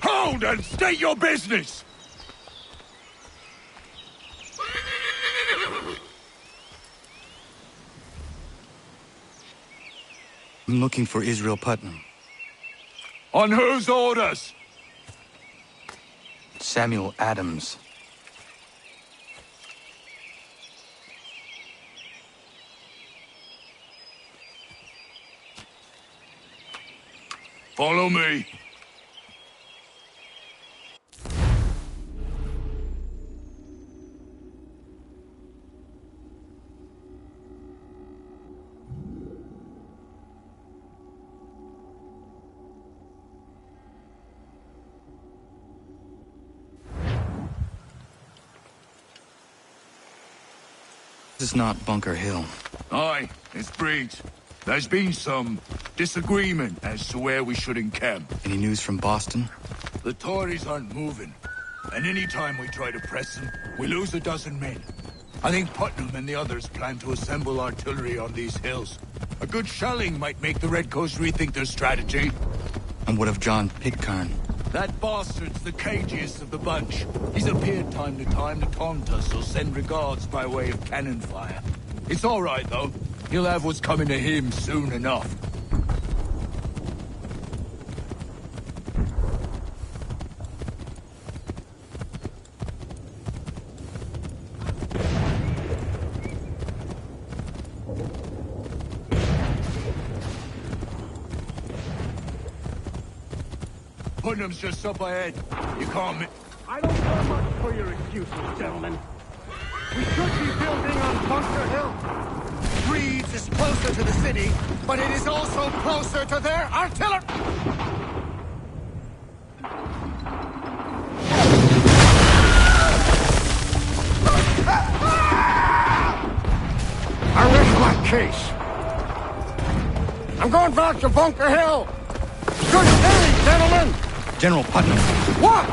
Hold and state your business! I'm looking for Israel Putnam. On whose orders? Samuel Adams. Follow me. This is not Bunker Hill. Aye, it's Breach. There's been some disagreement as to where we should encamp. Any news from Boston? The Tories aren't moving, and any time we try to press them, we lose a dozen men. I think Putnam and the others plan to assemble artillery on these hills. A good shelling might make the Redcoats rethink their strategy. And what of John Pitcairn? That bastard's the cagiest of the bunch. He's appeared time to time to taunt us or send regards by way of cannon fire. It's all right, though. He'll have what's coming to him soon enough. Putnam's just up ahead. You can't I don't care much for your excuses, gentlemen. We should be building on Bunker Hill. Reed's is closer to the city, but it is also closer to their artillery. I rest my case. I'm going back to Bunker Hill. Good day, gentlemen! General Putnam. What?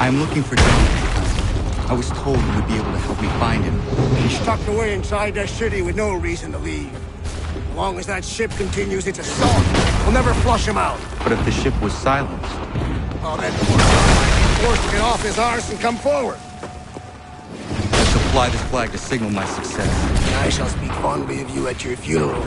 I'm looking for John Pitcairn. I was told you would be able to help me find him. He's tucked away inside that city with no reason to leave. As long as that ship continues its assault, we'll never flush him out. But if the ship was silenced? Oh, that poor guy might be forced to get off his arse and come forward. I shall fly this flag to signal my success. I shall speak fondly of you at your funeral.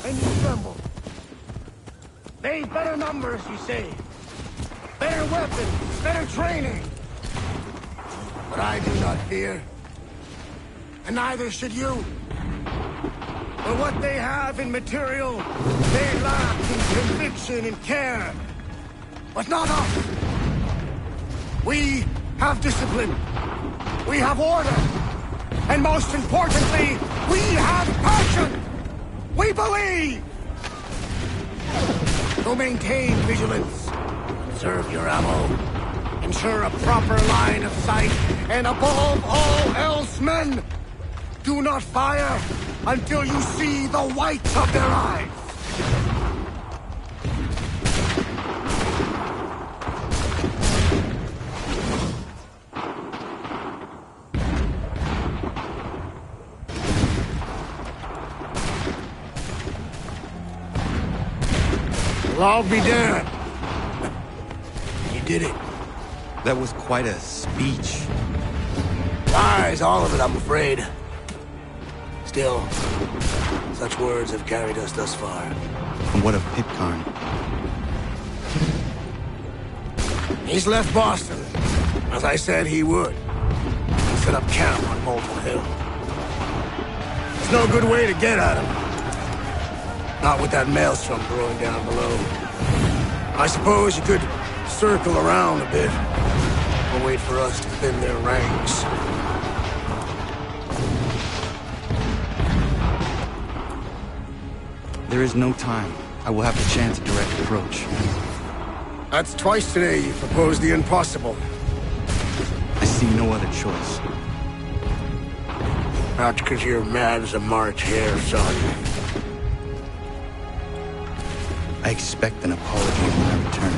And you tremble. They've better numbers, you say. Better weapons, better training. But I do not fear. And neither should you. For what they have in material, they lack in conviction and care. But not us. We have discipline. We have order. And most importantly, we have passion. We believe. So maintain vigilance. Conserve your ammo. Ensure a proper line of sight. And above all else, men, do not fire until you see the whites of their eyes. Well, I'll be damned. You did it. That was quite a speech. Lies, all of it, I'm afraid. Still, such words have carried us thus far. And what of Pitcairn? He's left Boston, as I said he would. He set up camp on Molten Hill. There's no good way to get at him. Not with that maelstrom brewing down below. I suppose you could circle around a bit, or wait for us to thin their ranks. There is no time. I will have to chance a direct approach. That's twice today you proposed the impossible. I see no other choice. Not because you're mad as a March hare, son. I expect an apology when I return.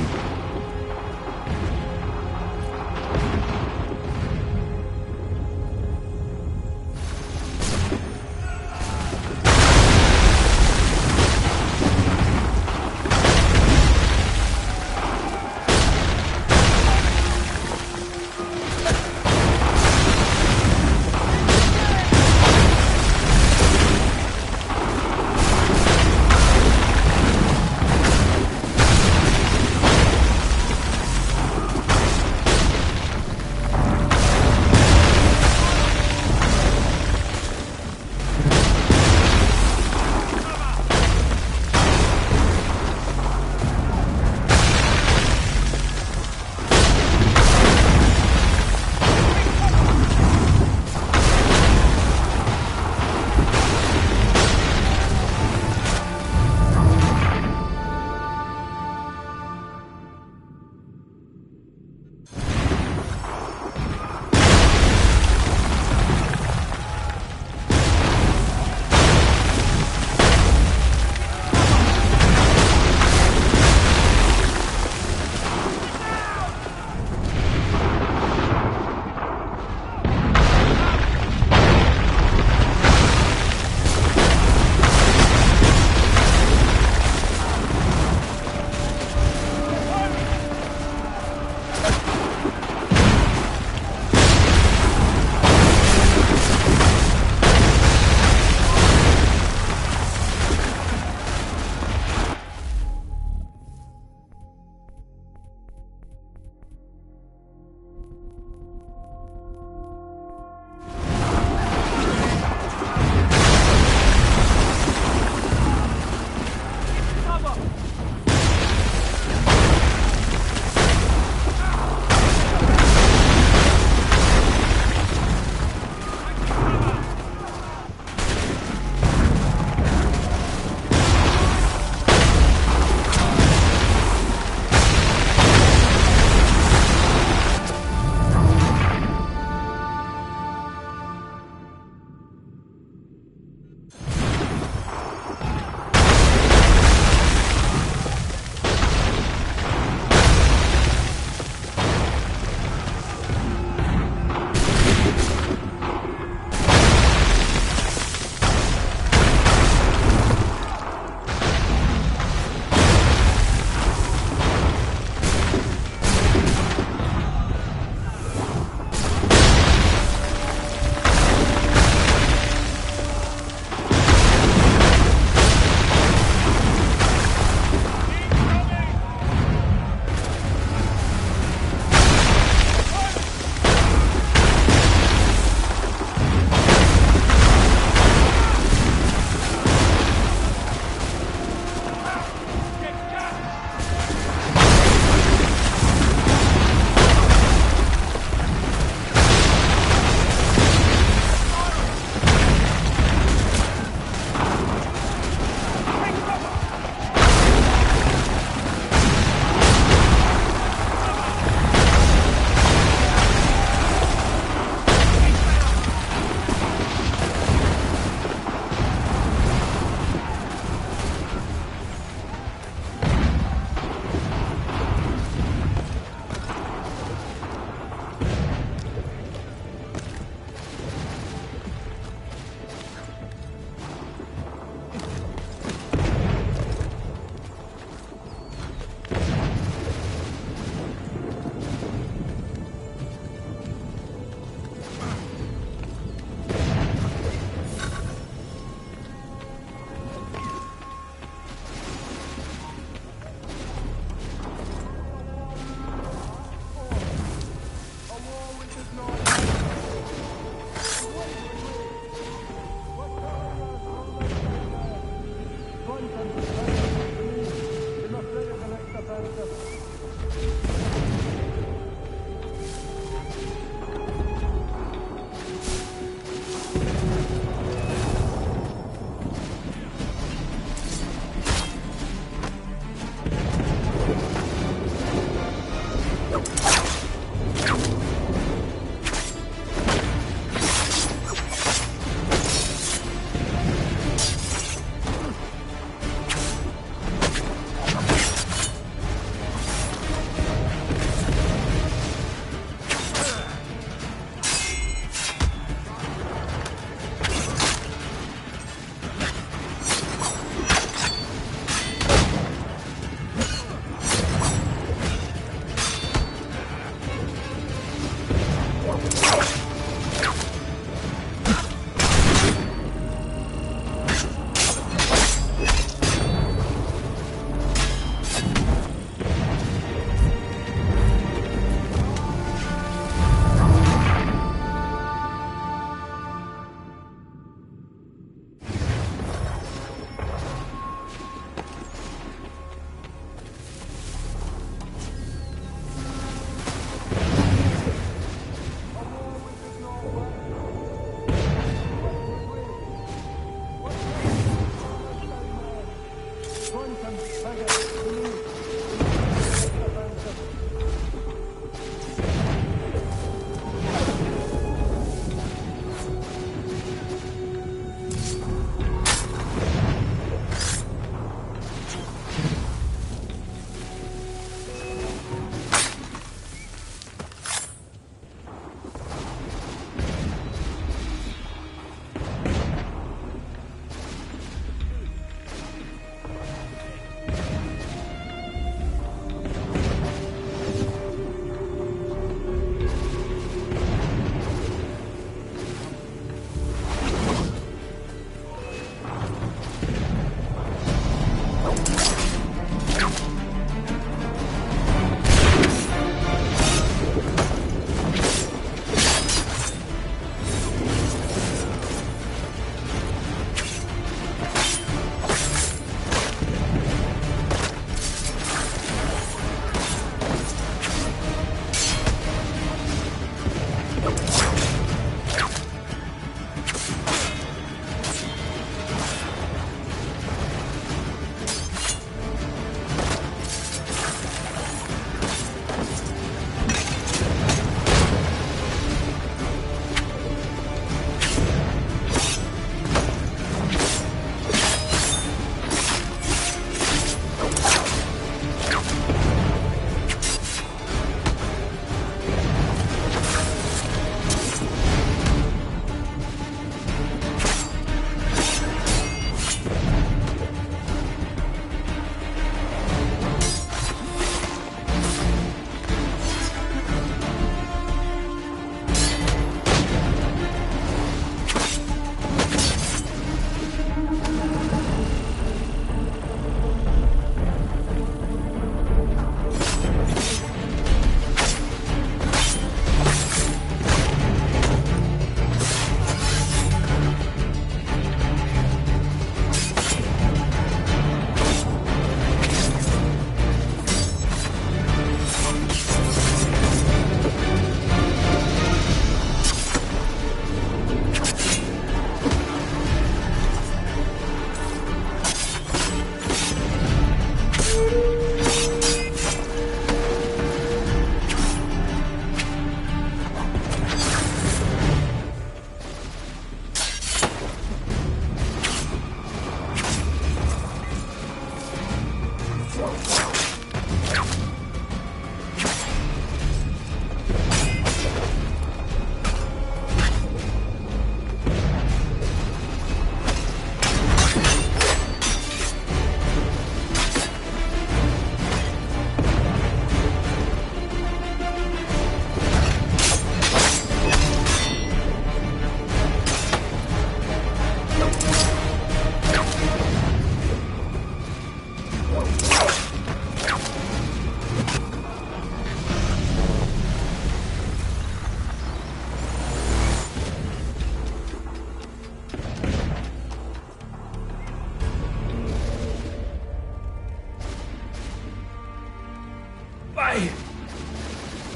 Why?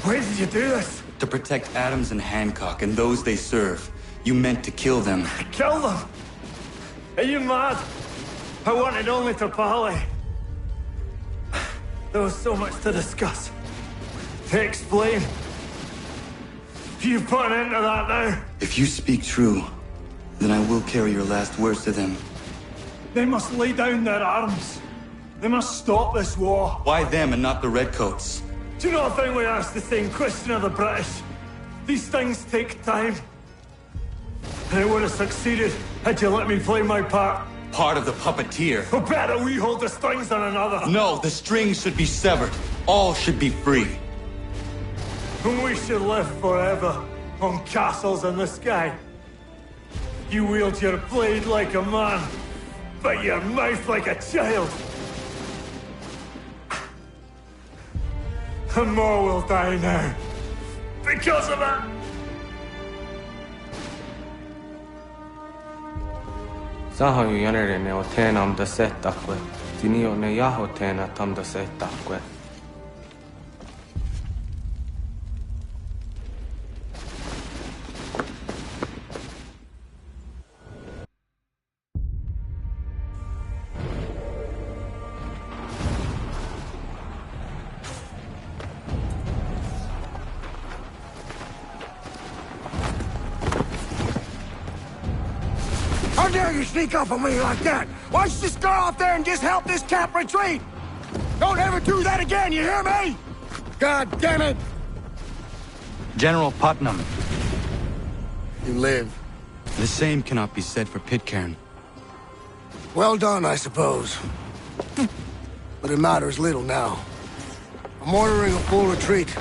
Why did you do this? To protect Adams and Hancock and those they serve, you meant to kill them. Kill them? Are you mad? I wanted only to parley. There was so much to discuss, to explain. You put an end to that now. If you speak true, then I will carry your last words to them. They must lay down their arms. They must stop this war. Why them and not the Redcoats? Do you not think we asked the same question of the British? These things take time. And it would have succeeded had you let me play my part. Part of the puppeteer. Or better, we hold the strings on another. No, the strings should be severed. All should be free. And we should live forever on castles in the sky. You wield your blade like a man, but your mouth like a child. And more will die now. Because of it! Saho yanere ne otena am da setakwe. Tinio ne yaho tena tam da setakwe. How dare you sneak up on me like that? Why don't you just go out there and just help this camp retreat? Don't ever do that again, you hear me? God damn it! General Putnam. You live. The same cannot be said for Pitcairn. Well done, I suppose. But it matters little now. I'm ordering a full retreat.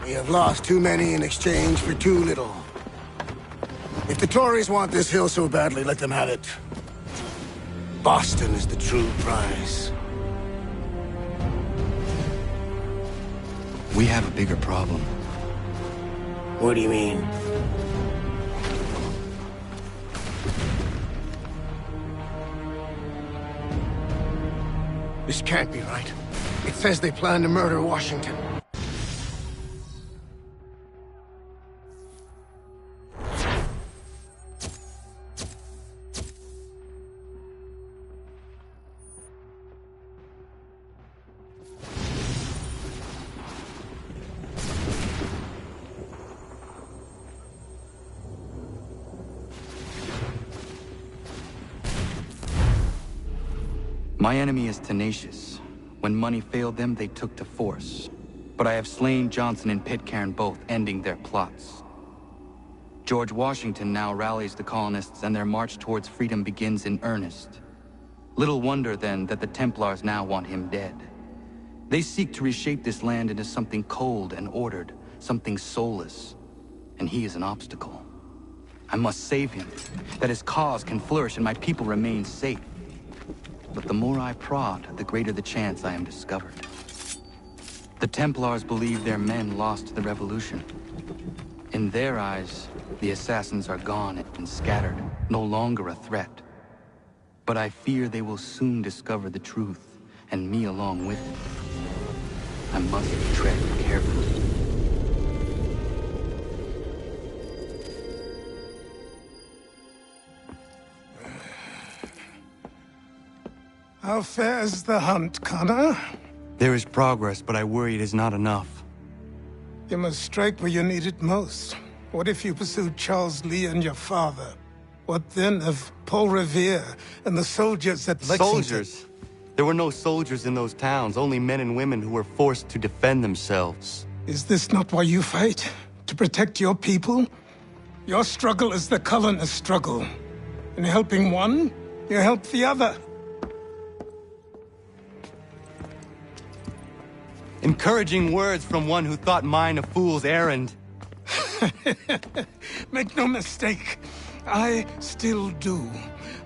We have lost too many in exchange for too little. If the Tories want this hill so badly, let them have it. Boston is the true prize. We have a bigger problem. What do you mean? This can't be right. It says they plan to murder Washington. My enemy is tenacious. When money failed them, they took to force. But I have slain Johnson and Pitcairn both, ending their plots. George Washington now rallies the colonists and their march towards freedom begins in earnest. Little wonder, then, that the Templars now want him dead. They seek to reshape this land into something cold and ordered, something soulless. And he is an obstacle. I must save him, that his cause can flourish and my people remain safe. But the more I prod, the greater the chance I am discovered. The Templars believe their men lost the revolution. In their eyes, the assassins are gone and scattered, no longer a threat. But I fear they will soon discover the truth, and me along with them. I must tread carefully. How fares the hunt, Connor? There is progress, but I worry it is not enough. You must strike where you need it most. What if you pursued Charles Lee and your father? What then of Paul Revere and the soldiers at Lexington? Soldiers? There were no soldiers in those towns, only men and women who were forced to defend themselves. Is this not why you fight? To protect your people? Your struggle is the colonist struggle. In helping one, you help the other. Encouraging words from one who thought mine a fool's errand. Make no mistake, I still do.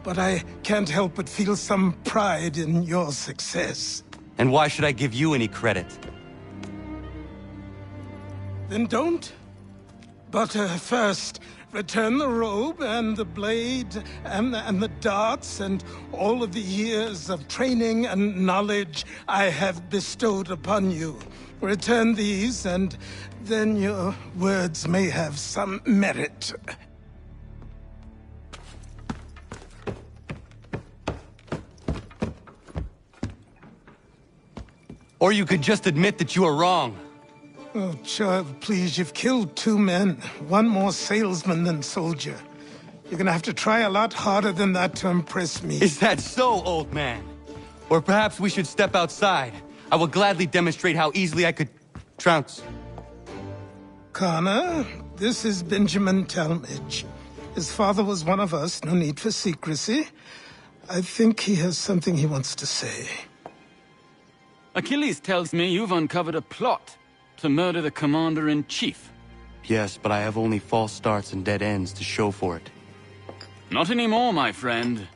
But I can't help but feel some pride in your success. And why should I give you any credit? Then don't. But first, Return the robe and the blade and the darts and all of the years of training and knowledge I have bestowed upon you. Return these, and then your words may have some merit. Or you could just admit that you are wrong. Oh, child, please, you've killed 2 men. One more salesman than soldier. You're gonna have to try a lot harder than that to impress me. Is that so, old man? Or perhaps we should step outside. I will gladly demonstrate how easily I could trounce. Connor, this is Benjamin Talmadge. His father was one of us, no need for secrecy. I think he has something he wants to say. Achilles tells me you've uncovered a plot to murder the Commander-in-Chief. Yes, but I have only false starts and dead ends to show for it. Not anymore, my friend.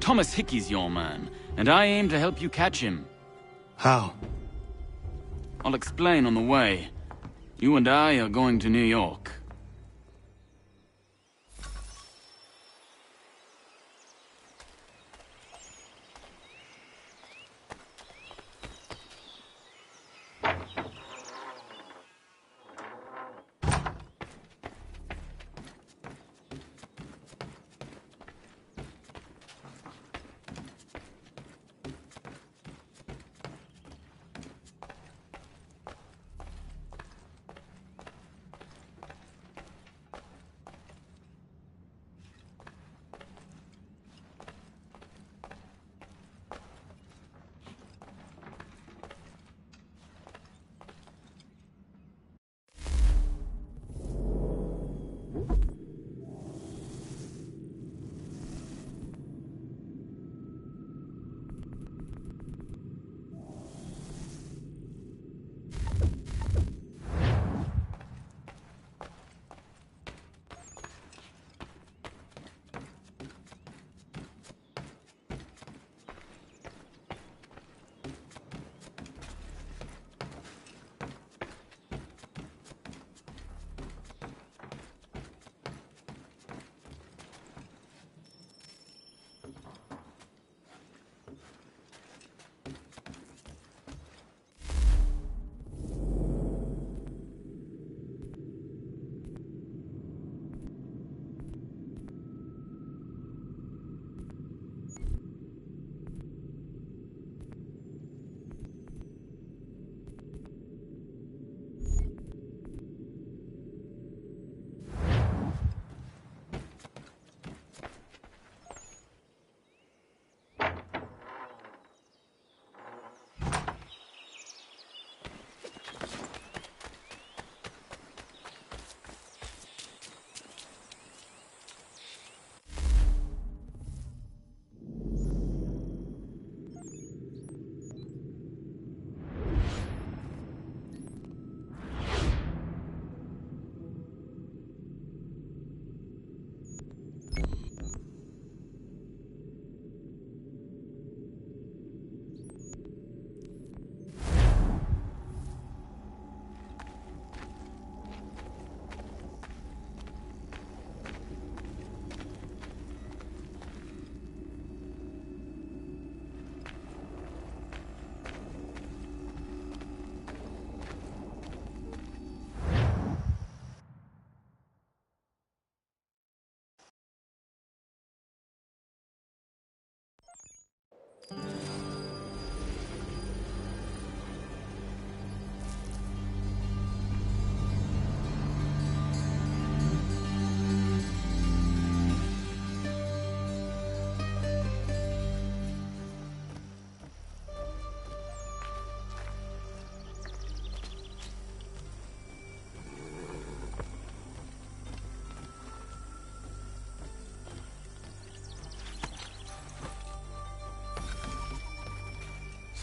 Thomas Hickey's your man, and I aim to help you catch him. How? I'll explain on the way. You and I are going to New York.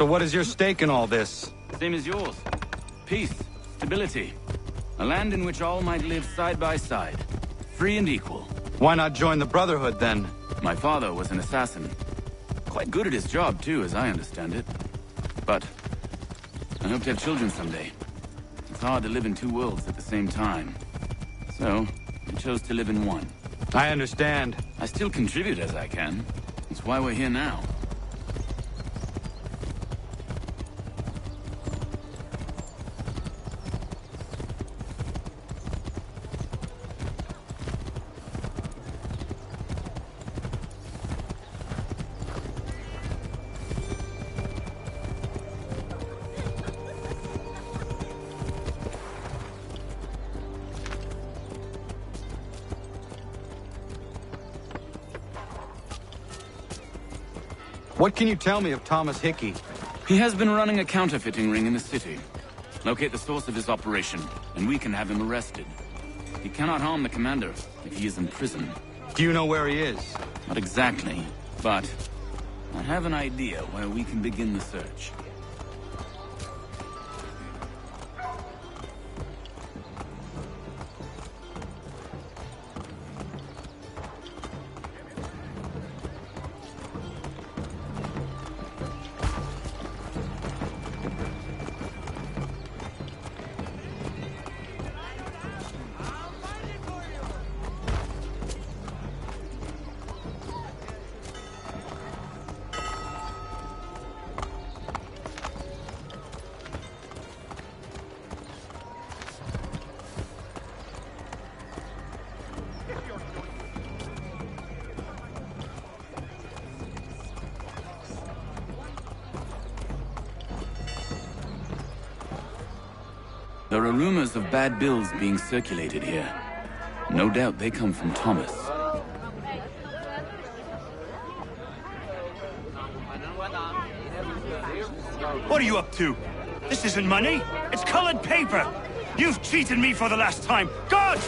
So what is your stake in all this? Same as yours. Peace, stability. A land in which all might live side by side. Free and equal. Why not join the Brotherhood, then? My father was an assassin. Quite good at his job, too, as I understand it. But I hope to have children someday. hard to live in two worlds at the same time. So, I chose to live in one. I understand. I still contribute as I can. That's why we're here now. What can you tell me of Thomas Hickey? He has been running a counterfeiting ring in the city. Locate the source of his operation, and we can have him arrested. He cannot harm the commander if he is in prison. Do you know where he is? Not exactly, but I have an idea where we can begin the search. There are rumors of bad bills being circulated here. No doubt they come from Thomas. What are you up to? This isn't money. It's colored paper. You've cheated me for the last time. God!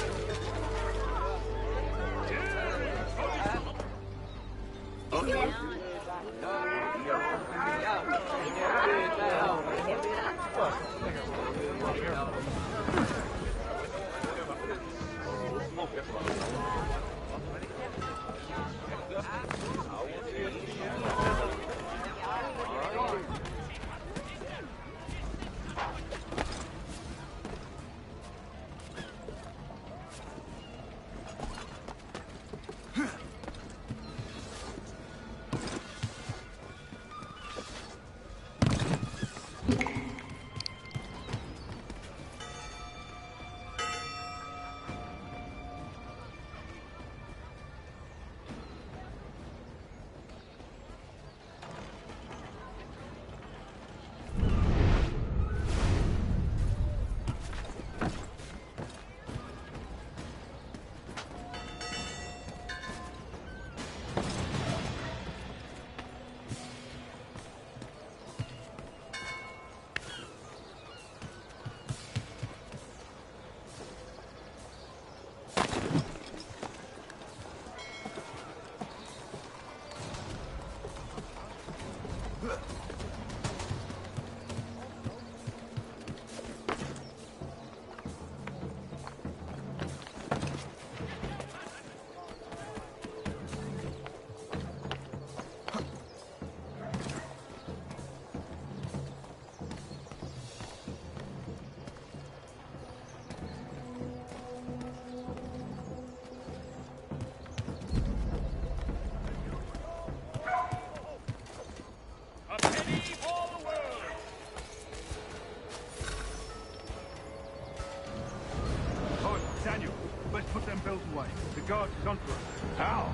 The guard is onto us. How?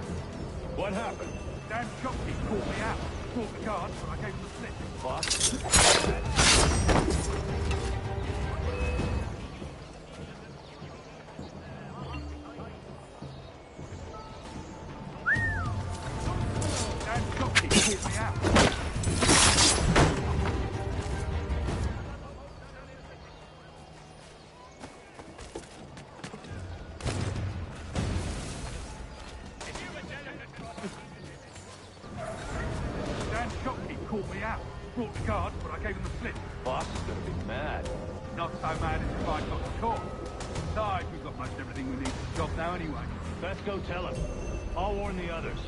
What happened? Damn shopkeep called me out. Called the guard, but I gave him the slip. Damn shopkeep called me out. Called me out. Brought the guard, but I gave him the slip. Boss is gonna be mad. Not so mad as if I got the call. Besides, we've got most everything we need for the job now anyway. Best go tell him. I'll warn the others.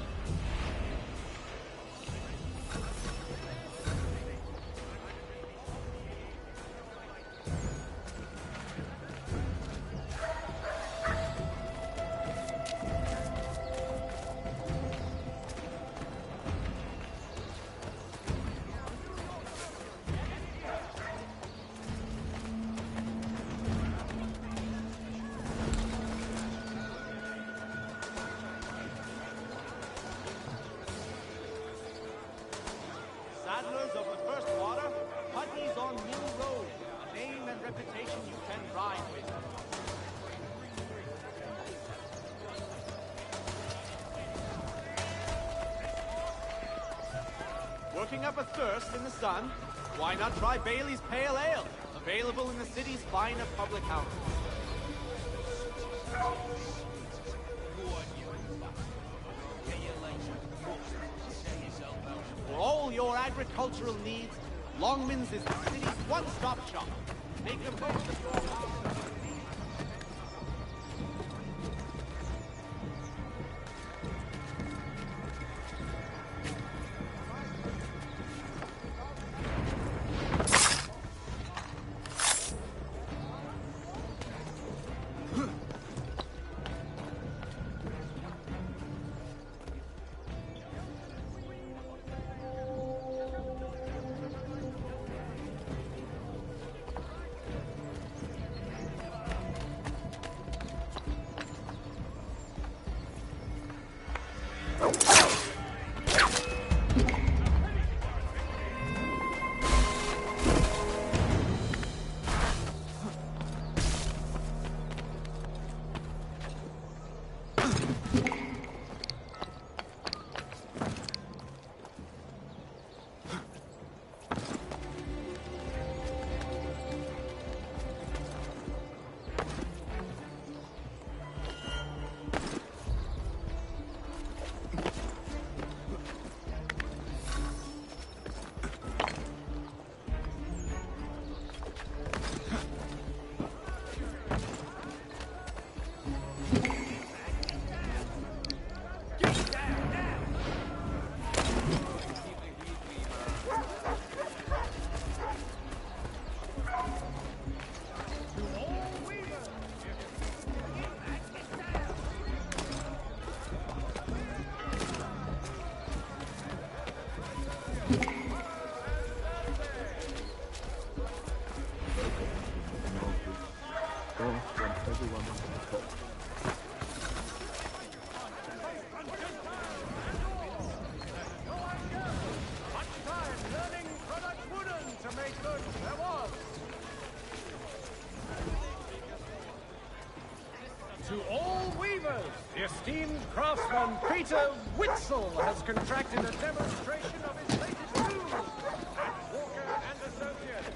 Working up a thirst in the sun? Why not try Bailey's Pale Ale? Available in the city's finer public houses. For all your agricultural needs, Longman's is the city's one-stop shop. Make a post at your house. To all weavers, the esteemed craftsman Peter Witzel has contracted a demonstration of his latest tools at Walker and Associates.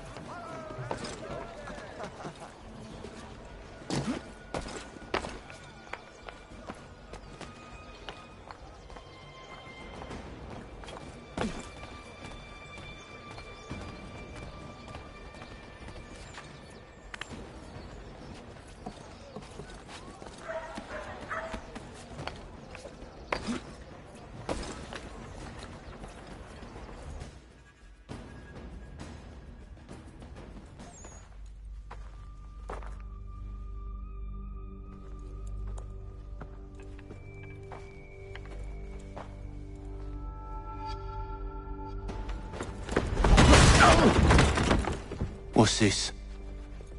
What's this?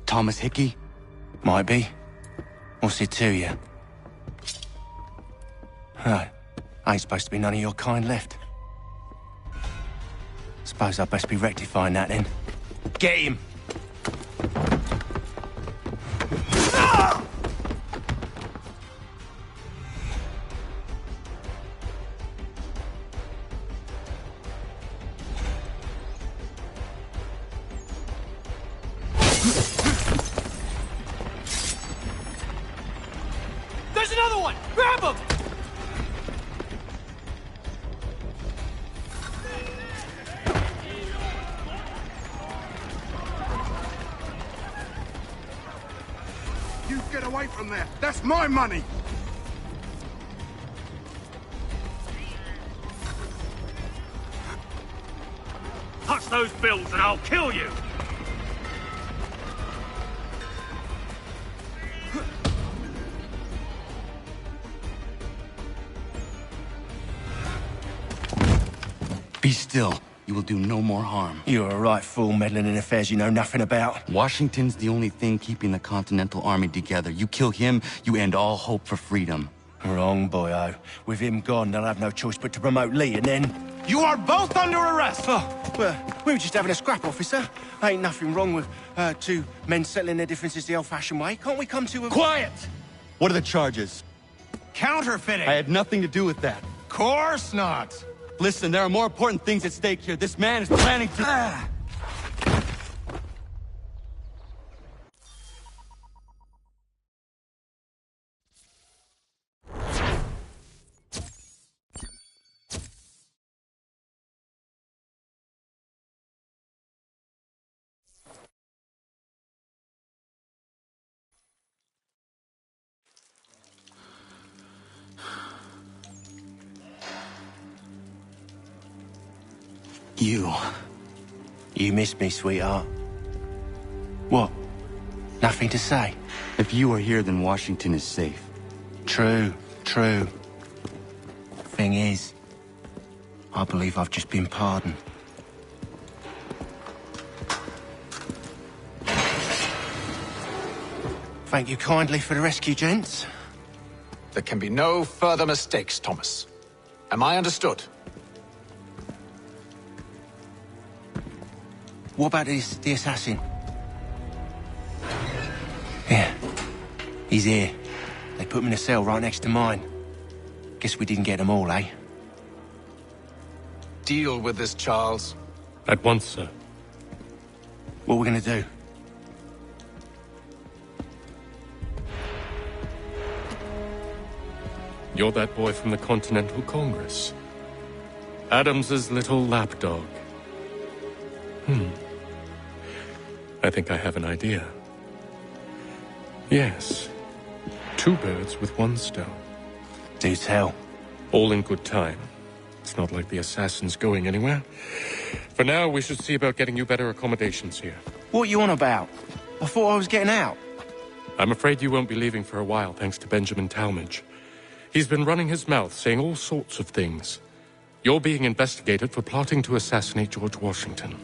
Thomas Hickey? Might be. What's it to you? Ain't supposed to be none of your kind left. Suppose I'd best be rectifying that then. Get him! There's another one! Grab him! You get away from there! That's my money! Touch those bills and I'll kill you! Be still. You will do no more harm. You're a right fool meddling in affairs you know nothing about. Washington's the only thing keeping the Continental Army together. You kill him, you end all hope for freedom. Wrong, boyo. With him gone, they'll have no choice but to promote Lee, and then... You are both under arrest! Oh, well, we were just having a scrap, officer. Ain't nothing wrong with two men settling their differences the old-fashioned way. Can't we come to a... Quiet! What are the charges? Counterfeiting! I had nothing to do with that. Course not! Listen, there are more important things at stake here. This man is planning to... You miss me, sweetheart. What? Nothing to say? If you are here, then Washington is safe. True. Thing is, I believe I've just been pardoned. Thank you kindly for the rescue, gents. There can be no further mistakes, Thomas. Am I understood? What about the assassin? Yeah. He's here. They put him in a cell right next to mine. Guess we didn't get them all, eh? Deal with this, Charles. At once, sir. What are we gonna do? You're that boy from the Continental Congress. Adams's little lapdog. I think I have an idea. Yes. 2 birds with 1 stone. Do tell. All in good time. It's not like the assassin's going anywhere. For now, we should see about getting you better accommodations here. What are you on about? I thought I was getting out. I'm afraid you won't be leaving for a while, thanks to Benjamin Talmadge. He's been running his mouth, saying all sorts of things. You're being investigated for plotting to assassinate George Washington.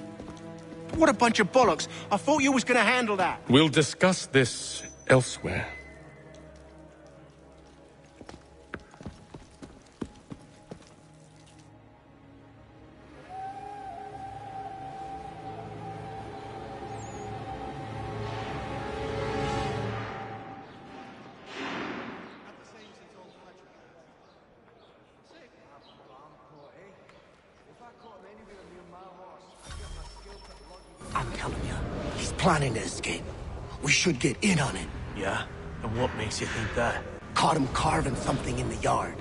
What a bunch of bollocks. I thought you was gonna handle that. We'll discuss this elsewhere. I'm telling you, he's planning to escape. We should get in on it. Yeah? And what makes you think that? Caught him carving something in the yard.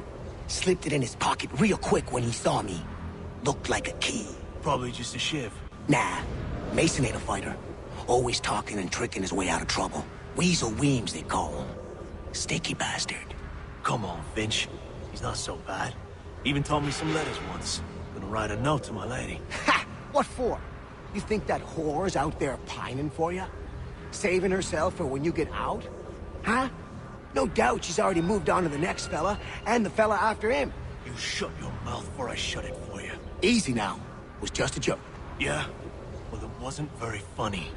Slipped it in his pocket real quick when he saw me. Looked like a key. Probably just a shiv. Nah, Mason ain't a fighter. Always talking and tricking his way out of trouble. Weasel Weems, they call him. Sneaky bastard. Come on, Finch. He's not so bad. Even taught me some letters once. Gonna write a note to my lady. Ha! What for? You think that whore's out there pining for you? Saving herself for when you get out? Huh? No doubt she's already moved on to the next fella, and the fella after him. You shut your mouth before I shut it for you. Easy now. Was just a joke. Yeah? Well, it wasn't very funny.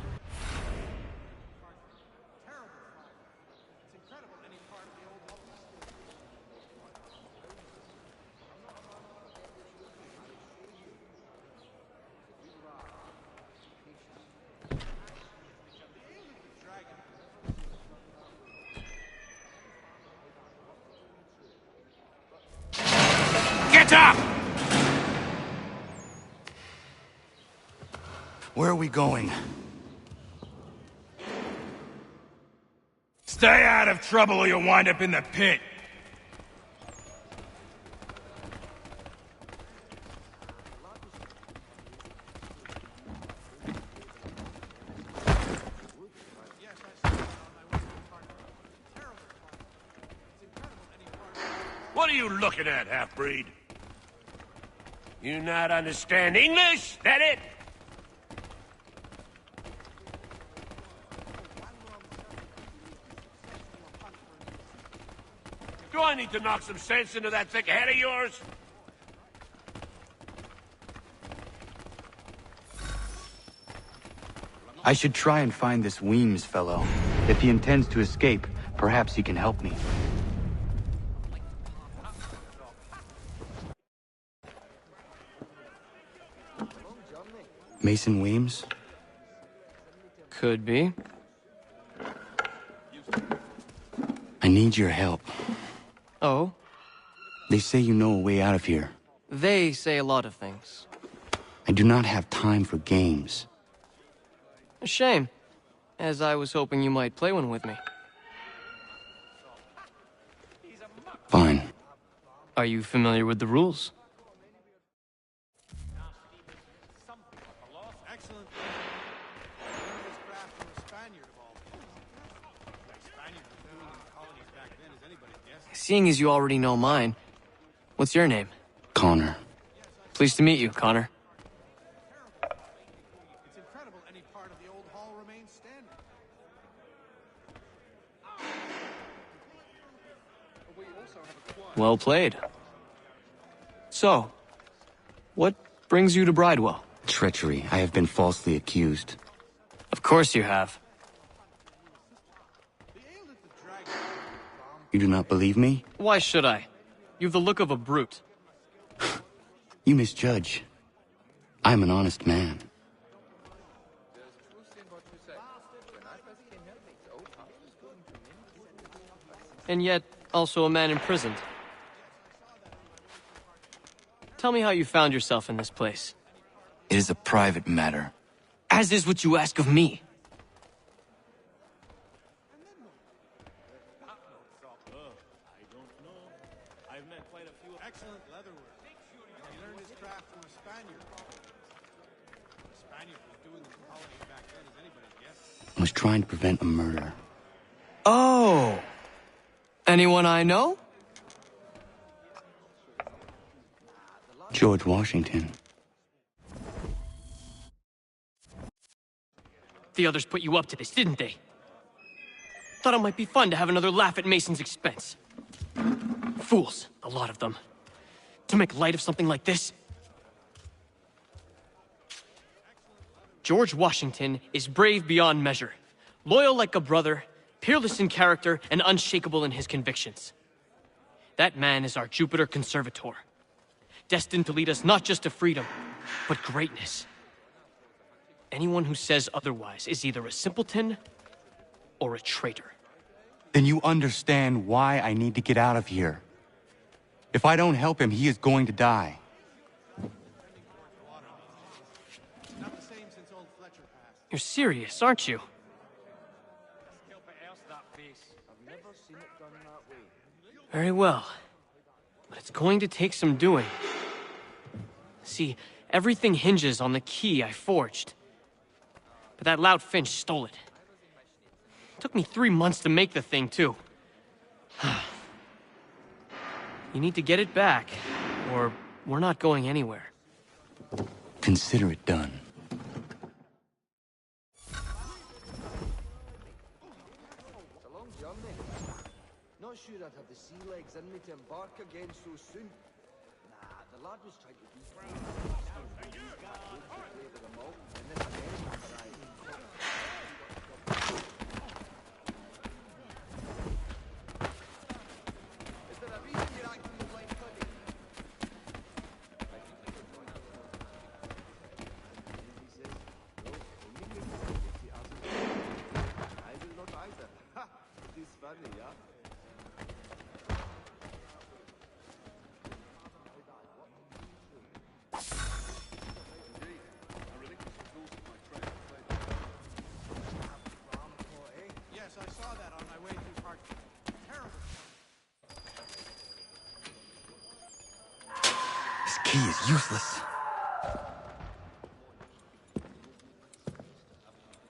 Get up! Where are we going? Stay out of trouble or you'll wind up in the pit. What are you looking at, half-breed? You not understand English? That it? Do I need to knock some sense into that thick head of yours? I should try and find this Weems fellow. If he intends to escape, perhaps he can help me. Mason Weems? Could be. I need your help. Oh? They say you know a way out of here. They say a lot of things. I do not have time for games. A shame, as I was hoping you might play one with me. Fine. Are you familiar with the rules? Seeing as you already know mine, what's your name? Connor. Pleased to meet you, Connor. It's incredible any part of the old hall remains standing. Well played. So, what brings you to Bridewell? Treachery. I have been falsely accused. Of course you have. You do not believe me? Why should I? You've the look of a brute. You misjudge. I am an honest man. And yet, also a man imprisoned. Tell me how you found yourself in this place. It is a private matter. As is what you ask of me. Excellent leatherwork. He learned his craft from a Spaniard. The Spaniard was doing the colony back then, as anybody guessed. I was trying to prevent a murder. Oh! Anyone I know? George Washington. The others put you up to this, didn't they? Thought it might be fun to have another laugh at Mason's expense. Fools, a lot of them. To make light of something like this? George Washington is brave beyond measure, loyal like a brother, peerless in character, and unshakable in his convictions. That man is our Jupiter Conservator, destined to lead us not just to freedom, but greatness. Anyone who says otherwise is either a simpleton or a traitor. Then you understand why I need to get out of here. If I don't help him, he is going to die. You're serious, aren't you? Very well. But it's going to take some doing. See, everything hinges on the key I forged. But that lout Finch stole it. Took me 3 months to make the thing, too. You need to get it back, or we're not going anywhere. Consider it done. It's a long journey. Not sure I'd have the sea legs in me to embark again so soon. Nah, the lad was trying to be Yes, I saw that on my way through Park. Terrible. This key is useless.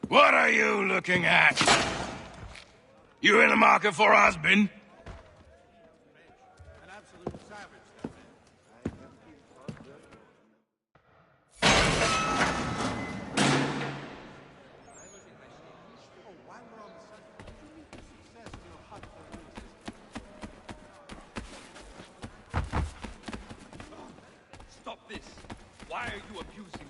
What are you looking at? You in the market for husband? An absolute savage, that man. While we're on the subject, did you meet the success of your hunt for Louis? Stop this! Why are you abusing me?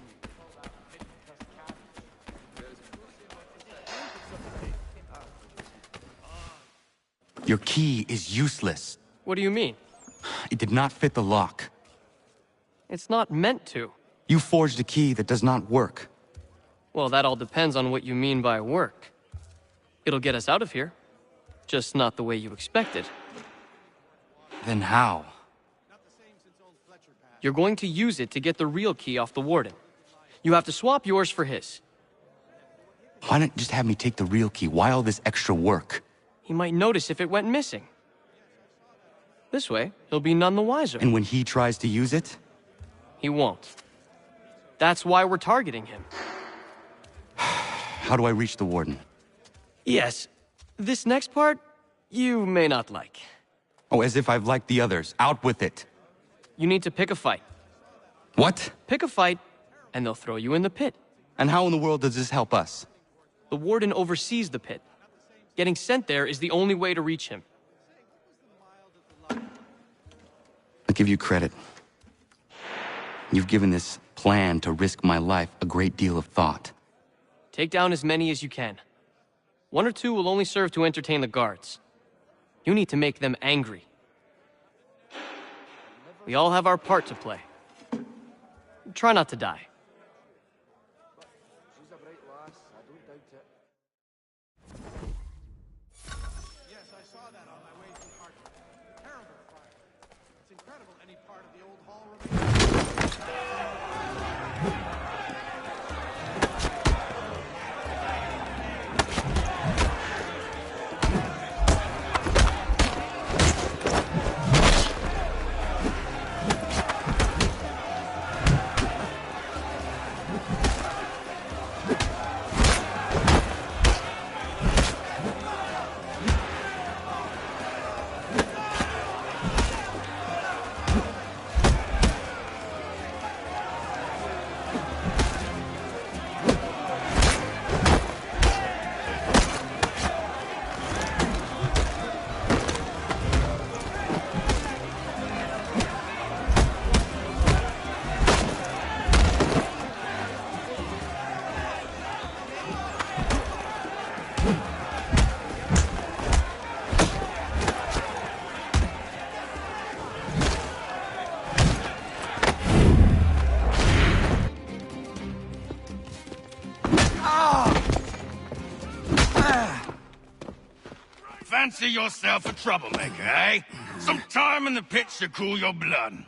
Your key is useless. What do you mean? It did not fit the lock. It's not meant to. You forged a key that does not work. Well, that all depends on what you mean by work. It'll get us out of here. Just not the way you expected. Then how? You're going to use it to get the real key off the warden. You have to swap yours for his. Why not just have me take the real key? Why all this extra work? He might notice if it went missing. This way, he'll be none the wiser. And when he tries to use it? He won't. That's why we're targeting him. How do I reach the warden? Yes. This next part, you may not like. Oh, as if I've liked the others. Out with it. You need to pick a fight. What? Pick a fight, and they'll throw you in the pit. And how in the world does this help us? The warden oversees the pit. Getting sent there is the only way to reach him. I'll give you credit. You've given this plan to risk my life a great deal of thought. Take down as many as you can. 1 or 2 will only serve to entertain the guards. You need to make them angry. We all have our part to play. Try not to die. She's a bright lass, I don't doubt it. Yes, I saw that on my way through Hartford. Terrible fire. It's incredible any part of the old hall Fancy yourself a troublemaker, eh? Some time in the pit should cool your blood.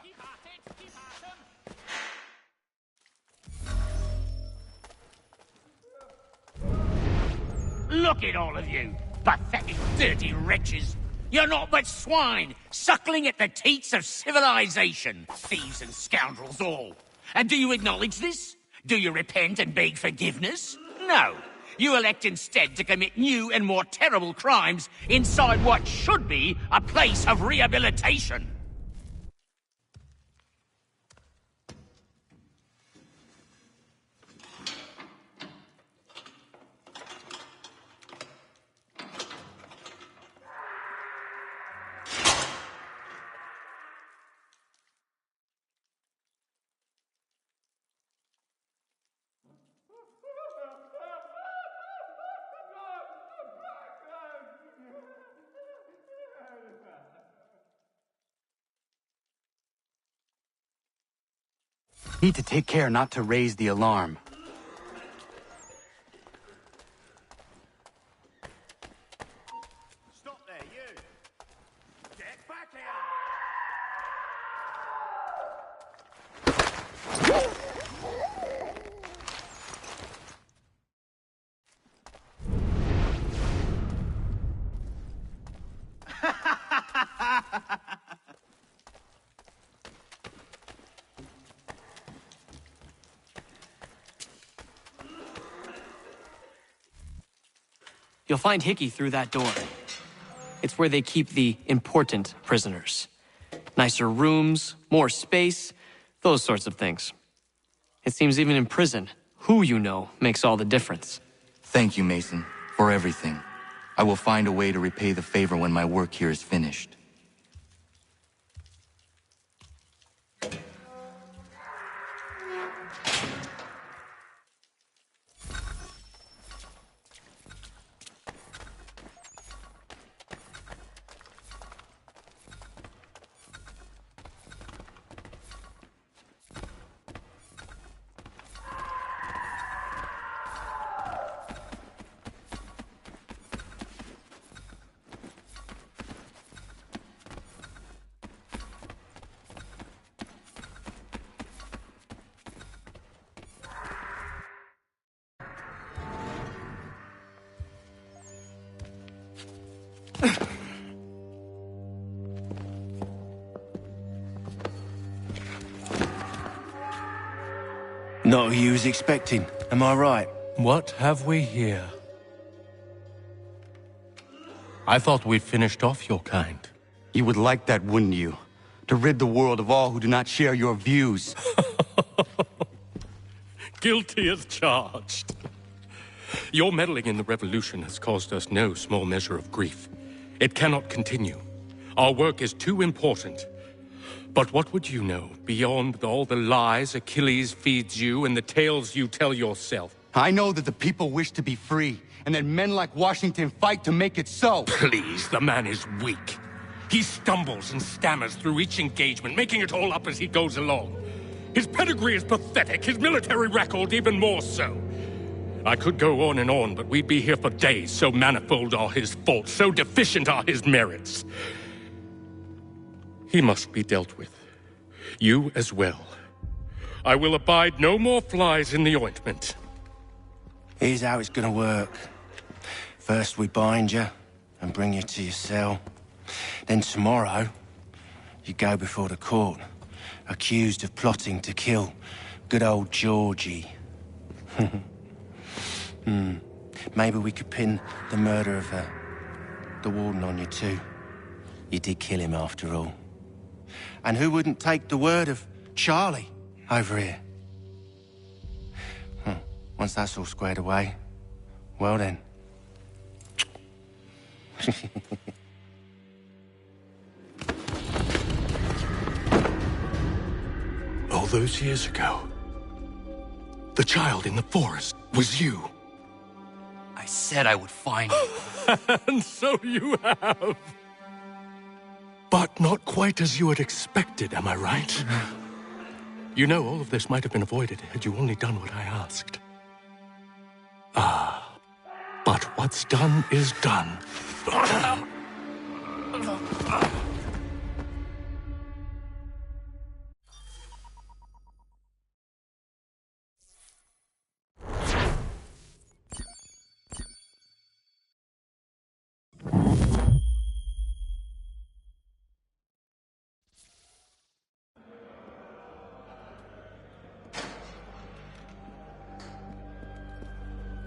Look at all of you, pathetic, dirty wretches. You're not but swine, suckling at the teats of civilization. Thieves and scoundrels all. And do you acknowledge this? Do you repent and beg forgiveness? No. You elect instead to commit new and more terrible crimes inside what should be a place of rehabilitation. Need to take care not to raise the alarm. Stop there, you! Get back here! You'll find Hickey through that door. It's where they keep the important prisoners. Nicer rooms, more space, those sorts of things. It seems even in prison, who you know makes all the difference. Thank you, Mason, for everything. I will find a way to repay the favor when my work here is finished. Not who you was expecting, am I right? What have we here? I thought we'd finished off your kind. You would like that, wouldn't you? To rid the world of all who do not share your views. Guilty as charged. Your meddling in the revolution has caused us no small measure of grief. It cannot continue. Our work is too important. But what would you know beyond all the lies Achilles feeds you and the tales you tell yourself? I know that the people wish to be free, and that men like Washington fight to make it so. Please, the man is weak. He stumbles and stammers through each engagement, making it all up as he goes along. His pedigree is pathetic, his military record even more so. I could go on and on, but we'd be here for days, so manifold are his faults, so deficient are his merits. He must be dealt with. You as well. I will abide no more flies in the ointment. Here's how it's gonna work. First we bind you and bring you to your cell. Then tomorrow, you go before the court, accused of plotting to kill good old Georgie. Maybe we could pin the murder of the warden on you too. You did kill him after all. And who wouldn't take the word of Charlie over here? Once that's all squared away, well then. All those years ago, the child in the forest was you. I said I would find you. And so you have. But not quite as you had expected, am I right? You know, all of this might have been avoided had you only done what I asked. But what's done is done.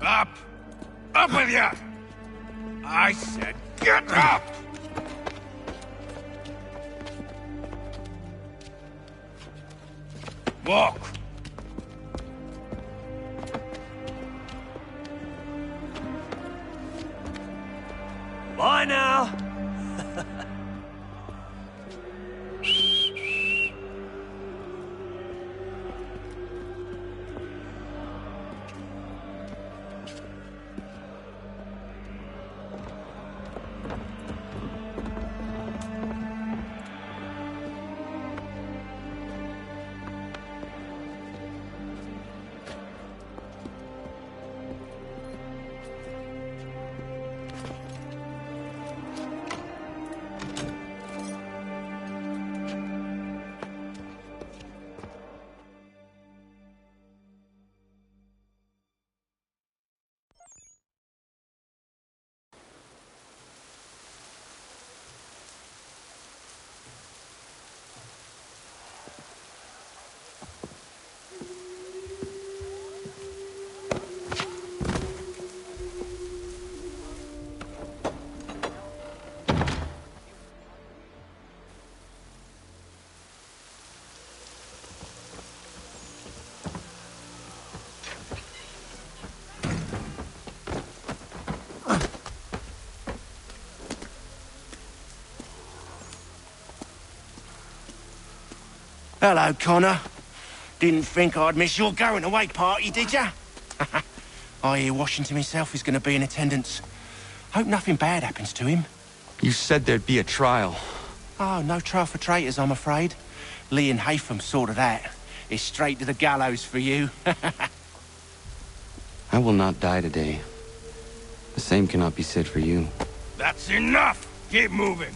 Up! Up with you! I said get up! Walk! Bye now! Hello, Connor. Didn't think I'd miss your going away party, did ya? I hear Washington himself is going to be in attendance. Hope nothing bad happens to him. You said there'd be a trial. Oh, no trial for traitors, I'm afraid. Lee and Haytham sorted that. It's straight to the gallows for you. I will not die today. The same cannot be said for you. That's enough! Keep moving!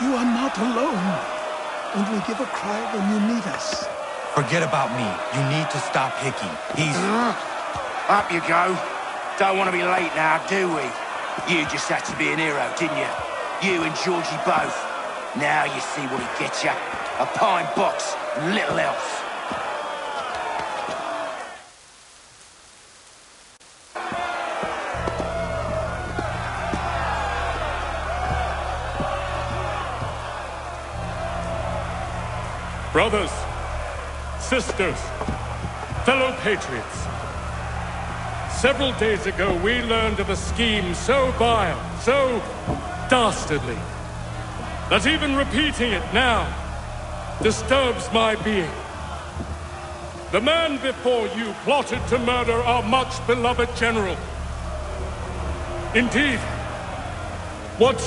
You are not alone. Only give a cry when you need us. Forget about me. You need to stop Hickey. He's... Up you go. Don't want to be late now, do we? You just had to be an hero, didn't you? You and Georgie both. Now you see what he gets you. A pine box and little else. Brothers, sisters, fellow patriots. Several days ago, we learned of a scheme so vile, so dastardly, that even repeating it now disturbs my being. The man before you plotted to murder our much-beloved general. Indeed, what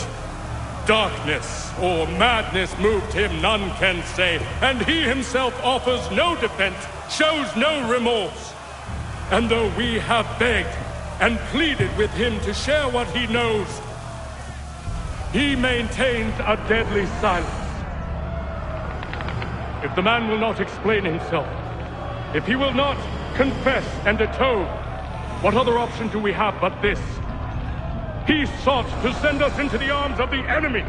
darkness or madness moved him, none can say, and he himself offers no defense, shows no remorse. And though we have begged and pleaded with him to share what he knows, he maintains a deadly silence. If the man will not explain himself, if he will not confess and atone, what other option do we have but this? He sought to send us into the arms of the enemy.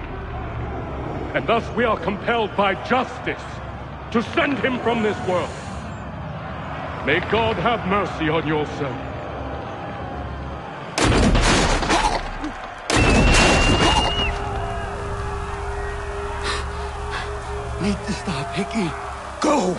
And thus we are compelled by justice to send him from this world. May God have mercy on your soul. Need to stop Hickey. Go!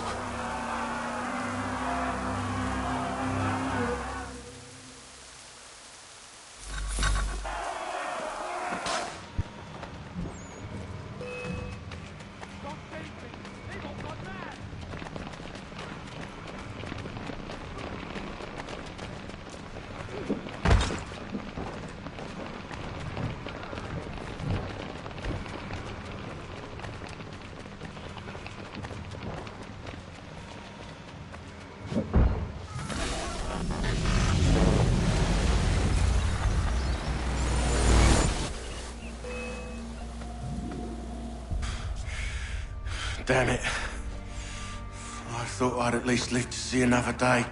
Damn it. I thought I'd at least live to see another day.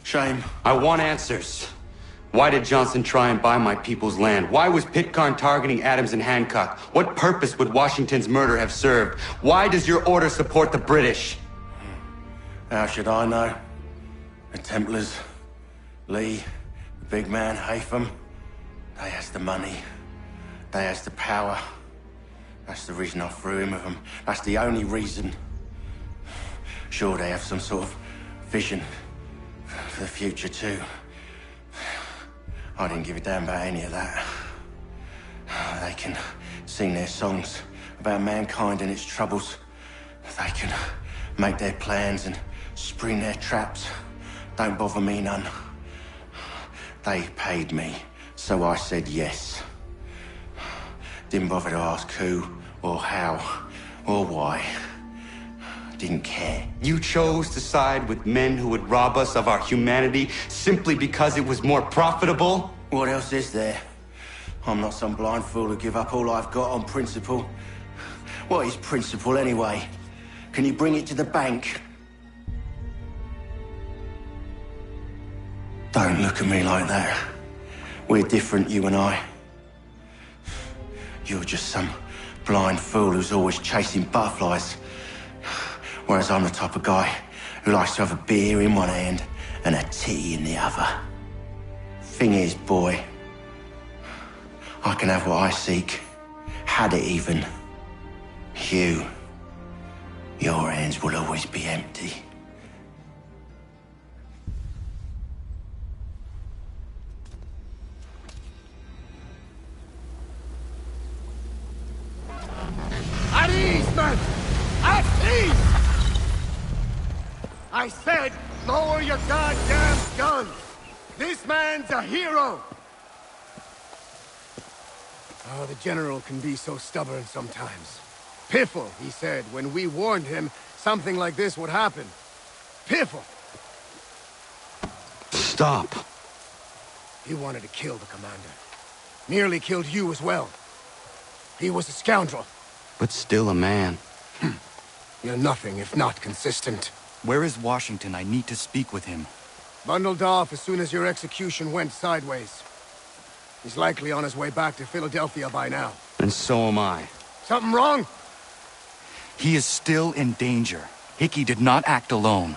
Shame. I want answers. Why did Johnson try and buy my people's land? Why was Pitcairn targeting Adams and Hancock? What purpose would Washington's murder have served? Why does your order support the British? How should I know? The Templars, Lee, the big man, Haytham, they has the money. They has the power. That's the reason I threw in with them. That's the only reason. Sure, they have some sort of vision for the future, too. I didn't give a damn about any of that. They can sing their songs about mankind and its troubles. They can make their plans and spring their traps. Don't bother me none. They paid me, so I said yes. Didn't bother to ask who, or how, or why. Didn't care. You chose to side with men who would rob us of our humanity simply because it was more profitable? What else is there? I'm not some blind fool who give up all I've got on principle. What is principle anyway? Can you bring it to the bank? Don't look at me like that. We're different, you and I. You're just some blind fool who's always chasing butterflies. Whereas I'm the type of guy who likes to have a beer in one hand and a tea in the other. Thing is, boy, I can have what I seek. Had it even. Your hands will always be empty. At ease, men! At ease! I said, lower your goddamn gun! This man's a hero! Oh, the General can be so stubborn sometimes. Piffle, he said, when we warned him something like this would happen. Piffle! Stop. He wanted to kill the commander. Nearly killed you as well. He was a scoundrel. But still a man. You're nothing if not consistent. Where is Washington? I need to speak with him. Bundled off as soon as your execution went sideways. He's likely on his way back to Philadelphia by now. And so am I. Something wrong? He is still in danger. Hickey did not act alone.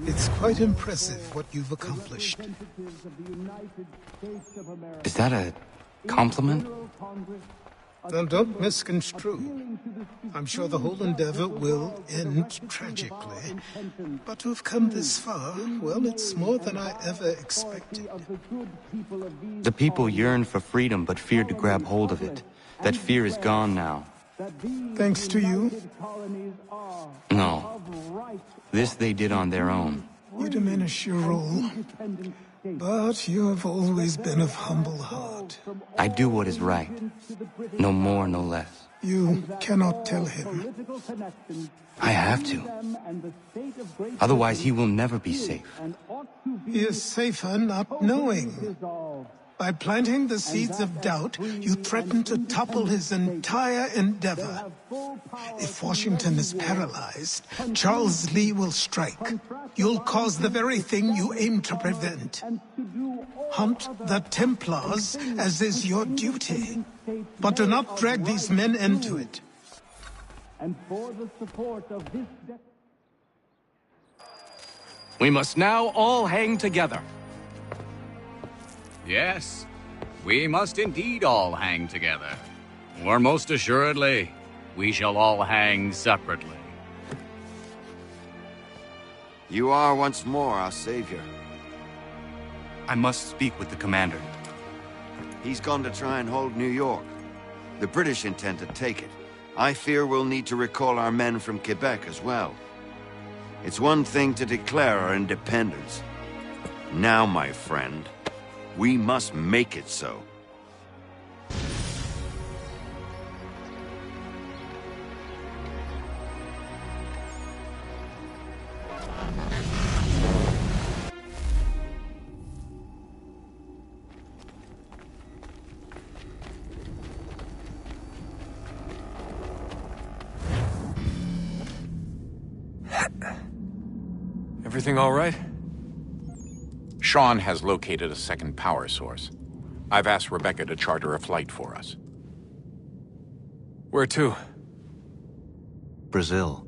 It's quite impressive what you've accomplished. Is that a compliment? Now, don't misconstrue. I'm sure the whole endeavor will end tragically. But to have come this far, well, it's more than I ever expected. The people yearn for freedom but feared to grab hold of it. That fear is gone now. Thanks to you? No. This they did on their own. You diminish your role. But you have always been of humble heart. I do what is right. No more, no less. You cannot tell him. I have to. Otherwise, he will never be safe. He is safer not knowing. By planting the seeds of doubt, you threaten to topple his entire endeavor. If Washington is paralyzed, Charles Lee will strike. You'll cause the very thing you aim to prevent. Hunt the Templars, as is your duty. But do not drag these men into it. And for the support of this... We must now all hang together. Yes, we must indeed all hang together. Or most assuredly, we shall all hang separately. You are once more our savior. I must speak with the commander. He's gone to try and hold New York. The British intend to take it. I fear we'll need to recall our men from Quebec as well. It's one thing to declare our independence. Now, my friend, we must make it so. Everything all right? Sean has located a second power source. I've asked Rebecca to charter a flight for us. Where to? Brazil.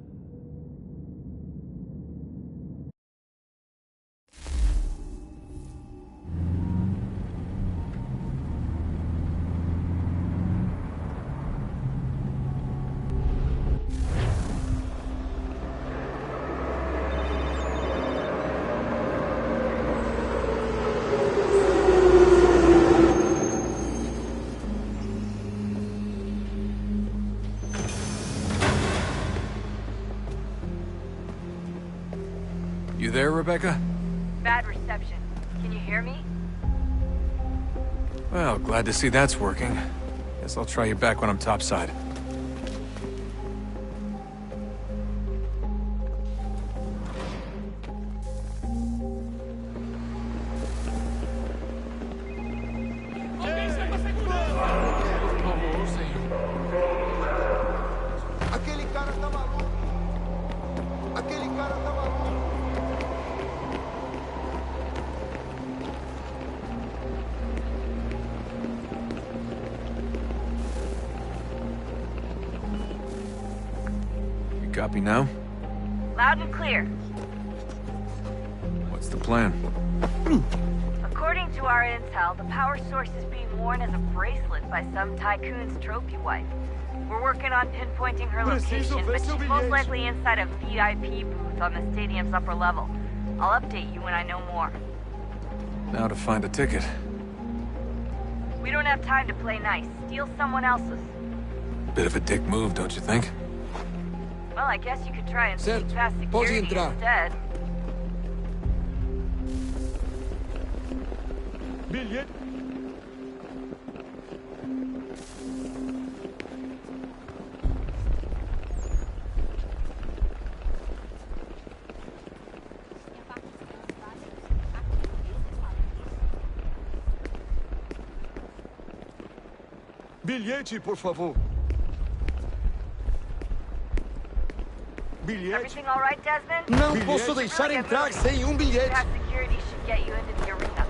You there, Rebecca? Bad reception. Can you hear me? Well, glad to see that's working. Guess I'll try you back when I'm topside. Copy now? Loud and clear. What's the plan? According to our intel, the power source is being worn as a bracelet by some tycoon's trophy wife. We're working on pinpointing her location, but she's most likely inside a VIP booth on the stadium's upper level. I'll update you when I know more. Now to find a ticket. We don't have time to play nice. Steal someone else's. Bit of a dick move, don't you think? Well, I guess you could try and sneak Certo. past Pode security entrar. instead. Bilhete. Bilhete, por favor. Bilhete. Everything all right, Desmond? Não posso deixar entrar sem um bilhete. Past security should get you into the arena.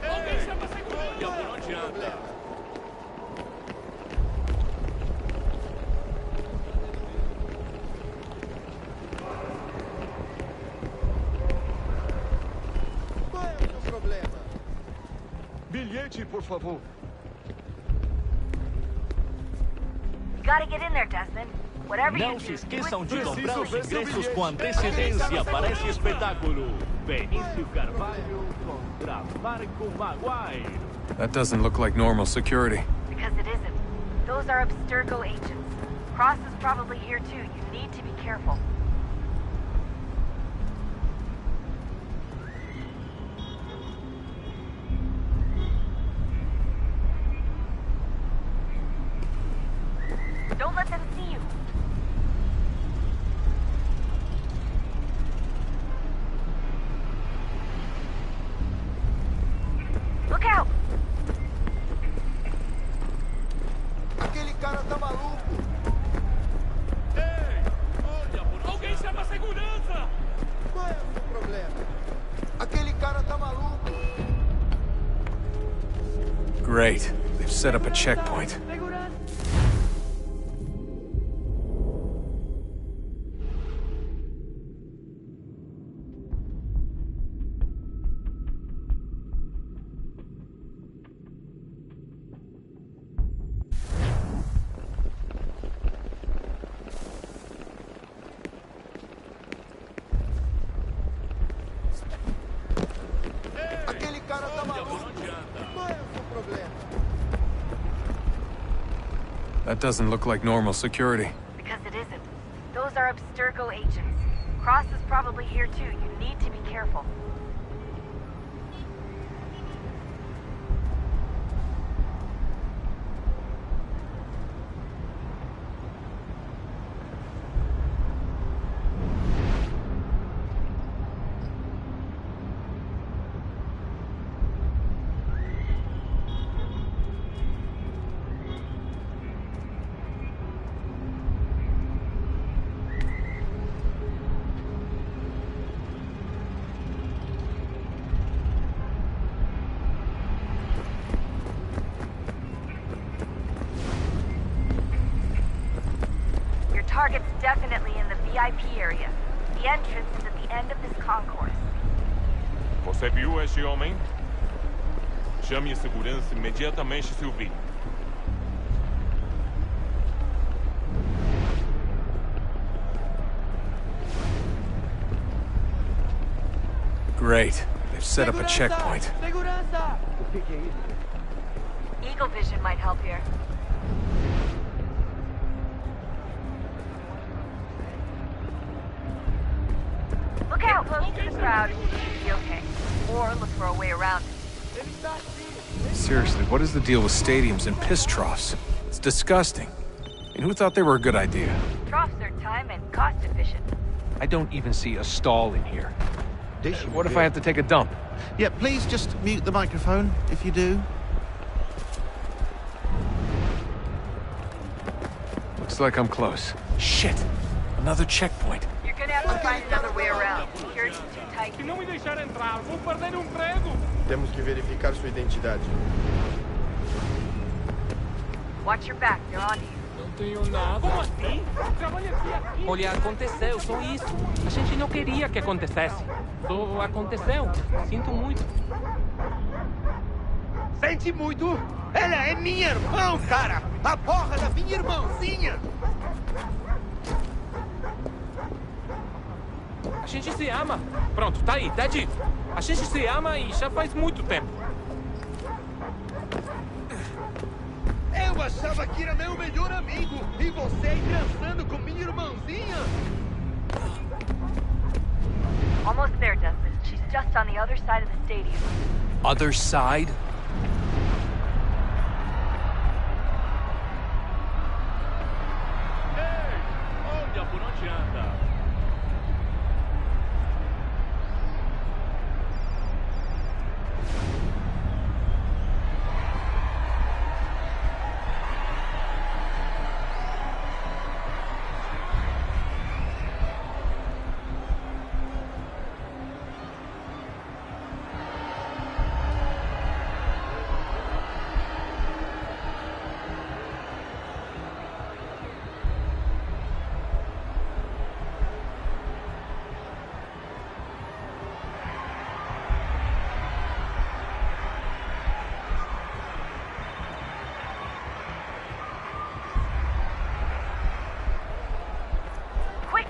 Qual é o seu problema? Bilhete, por favor. You gotta get in there, Desmond. Whatever you Não do, se do it esqueçam de soon. comprar os ingressos com antecedência para esse espetáculo. Benício Carvalho contra Marco Maguire. That doesn't look like normal security. Because it isn't. Those are Abstergo agents. Cross is probably here too. You need to be careful. Don't let them see you. Look out! Aquele cara tá maluco. Alguém chama a segurança! Qual é o seu problema? Aquele cara tá maluco. Great. They've set up a checkpoint. Aquele cara tá maluco. Qual é o seu problema? That doesn't look like normal security. Because it isn't. Those are Abstergo agents. Cross is probably here too. You need to be careful. Target's definitely in the VIP area. The entrance is at the end of this concourse. Você viu este homem? Chame a segurança imediatamente se o vir. Great. They've set up a checkpoint. Segurança! O que é isso? Eagle vision might help here. Look out close to the crowd and you'll be okay. Or look for a way around it. Seriously, what is the deal with stadiums and piss troughs? It's disgusting. And who thought they were a good idea? Troughs are time and cost efficient. I don't even see a stall in here. What if I have to take a dump? Yeah, please just mute the microphone if you do. Looks like I'm close. Shit! Another checkpoint. You're gonna have to find another way around. Security's too tight. Se não me deixar entrar, vou perder um emprego. Temos que verificar sua identidade. Watch your back, they're on you. Não tenho nada. Como assim? Trabalha aqui. Olha, aconteceu, só isso. A gente não queria que acontecesse. Só aconteceu. Sinto muito. Sente muito? Ela é minha irmã, cara! A porra da minha irmãzinha! A gente se ama. Pronto, tá aí, tá dito. A gente se ama e já faz muito tempo. Eu achava que era meu melhor amigo! E você aí dançando com minha irmãzinha? just on the other side of the stadium. Other side? Olha por onde anda.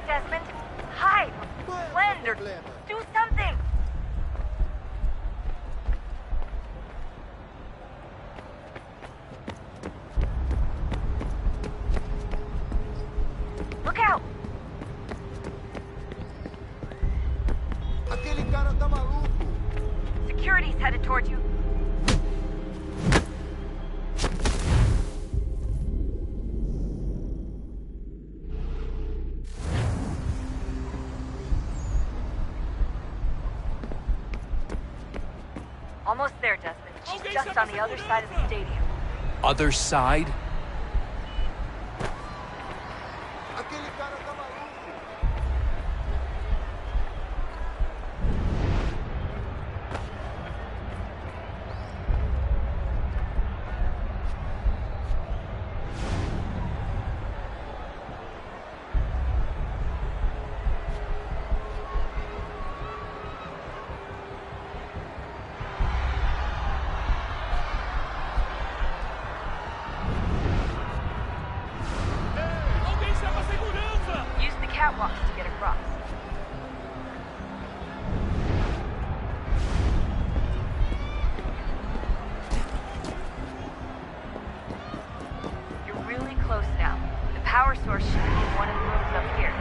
Desmond, hide! Blend or do something! Look out! Aquele cara tá maluco. Security's headed towards you. Almost there, Desmond. She's just on the other side of the stadium. Other side? Aquele cara tá maluco. Use the catwalks to get across. You're really close now. The power source should be in one of the rooms up here.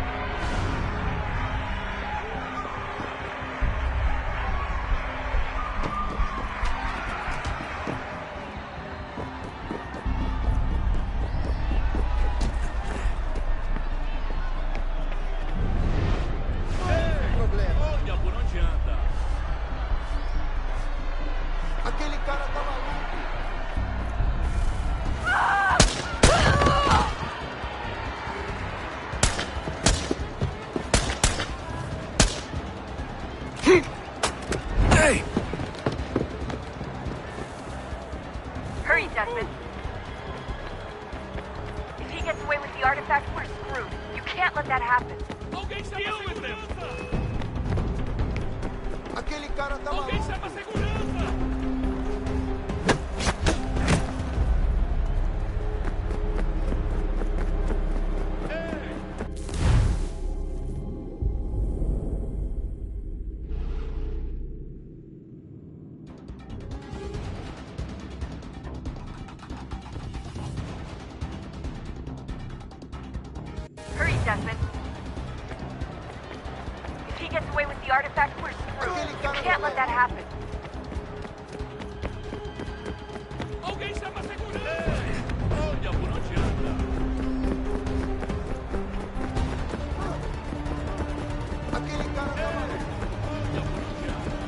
Olha por onde anda. Aquele cara tá maluco. Hey! Hurry, Desmond. If he gets away with the artifact, we're screwed. You can't let that happen. Deal with them. Aquele cara tá maluco. Hurry, Desmond. If he gets away with the artifact, we're screwed. You can't let that happen. Olha por onde anda. Aquele cara tá maluco. Olha por onde anda.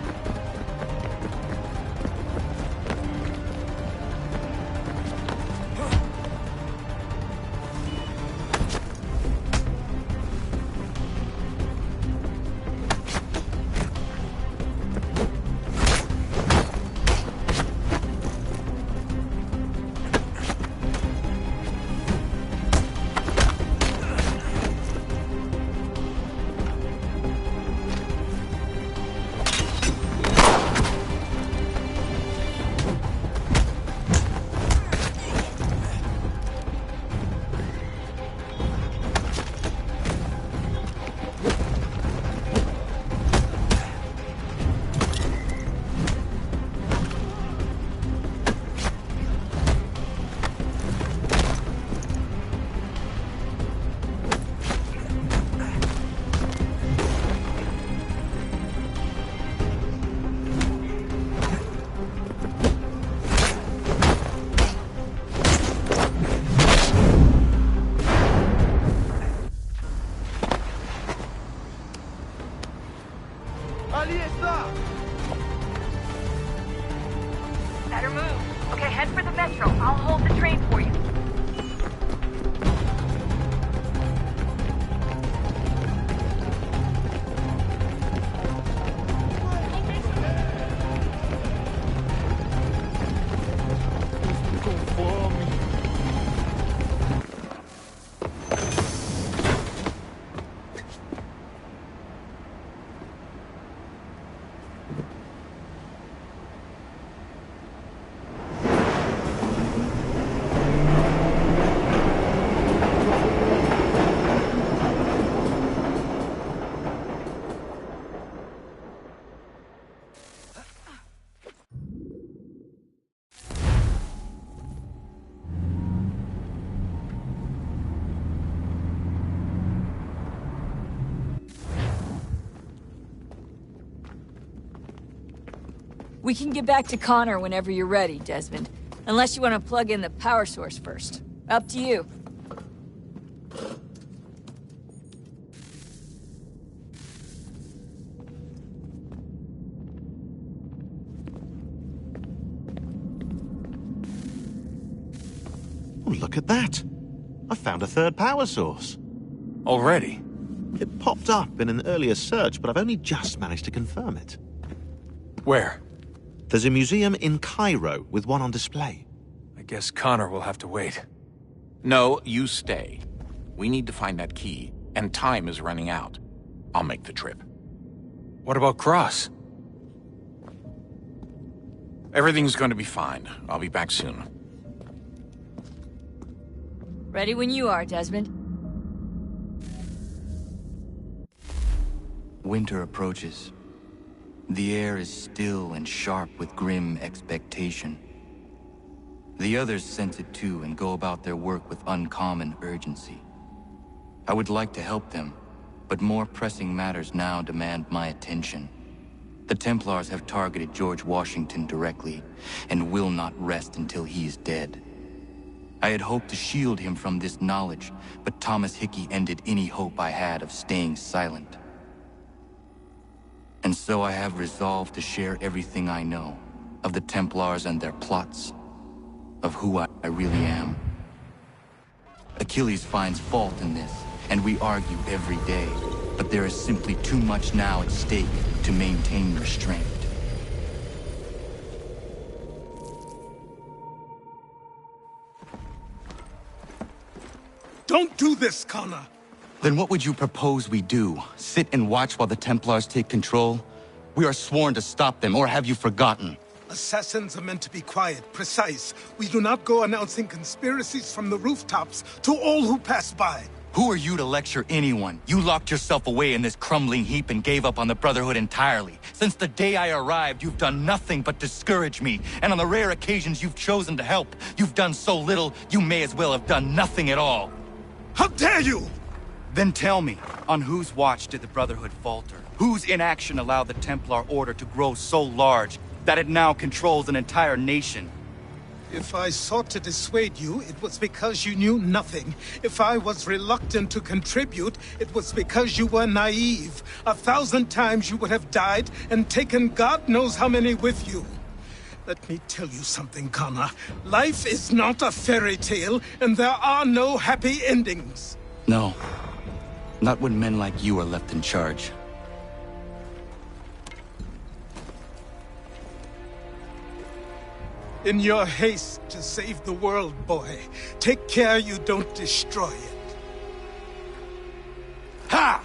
We can get back to Connor whenever you're ready, Desmond. Unless you want to plug in the power source first. Up to you. Oh, look at that. I found a third power source. Already? It popped up in an earlier search, but I've only just managed to confirm it. Where? There's a museum in Cairo with one on display. I guess Connor will have to wait. No, you stay. We need to find that key, and time is running out. I'll make the trip. What about Cross? Everything's going to be fine. I'll be back soon. Ready when you are, Desmond. Winter approaches. The air is still and sharp with grim expectation. The others sense it too and go about their work with uncommon urgency. I would like to help them, but more pressing matters now demand my attention. The Templars have targeted George Washington directly, and will not rest until he is dead. I had hoped to shield him from this knowledge, but Thomas Hickey ended any hope I had of staying silent. And so I have resolved to share everything I know, of the Templars and their plots, of who I really am. Achilles finds fault in this, and we argue every day, but there is simply too much now at stake to maintain restraint. Don't do this, Connor! Then what would you propose we do? Sit and watch while the Templars take control? We are sworn to stop them, or have you forgotten? Assassins are meant to be quiet, precise. We do not go announcing conspiracies from the rooftops to all who pass by. Who are you to lecture anyone? You locked yourself away in this crumbling heap and gave up on the Brotherhood entirely. Since the day I arrived, you've done nothing but discourage me. And on the rare occasions you've chosen to help, you've done so little, you may as well have done nothing at all. How dare you! Then tell me, on whose watch did the Brotherhood falter? Whose inaction allowed the Templar Order to grow so large that it now controls an entire nation? If I sought to dissuade you, it was because you knew nothing. If I was reluctant to contribute, it was because you were naive. 1,000 times you would have died and taken God knows how many with you. Let me tell you something, Connor. Life is not a fairy tale, and there are no happy endings. No. Not when men like you are left in charge. In your haste to save the world, boy, take care you don't destroy it. Ha!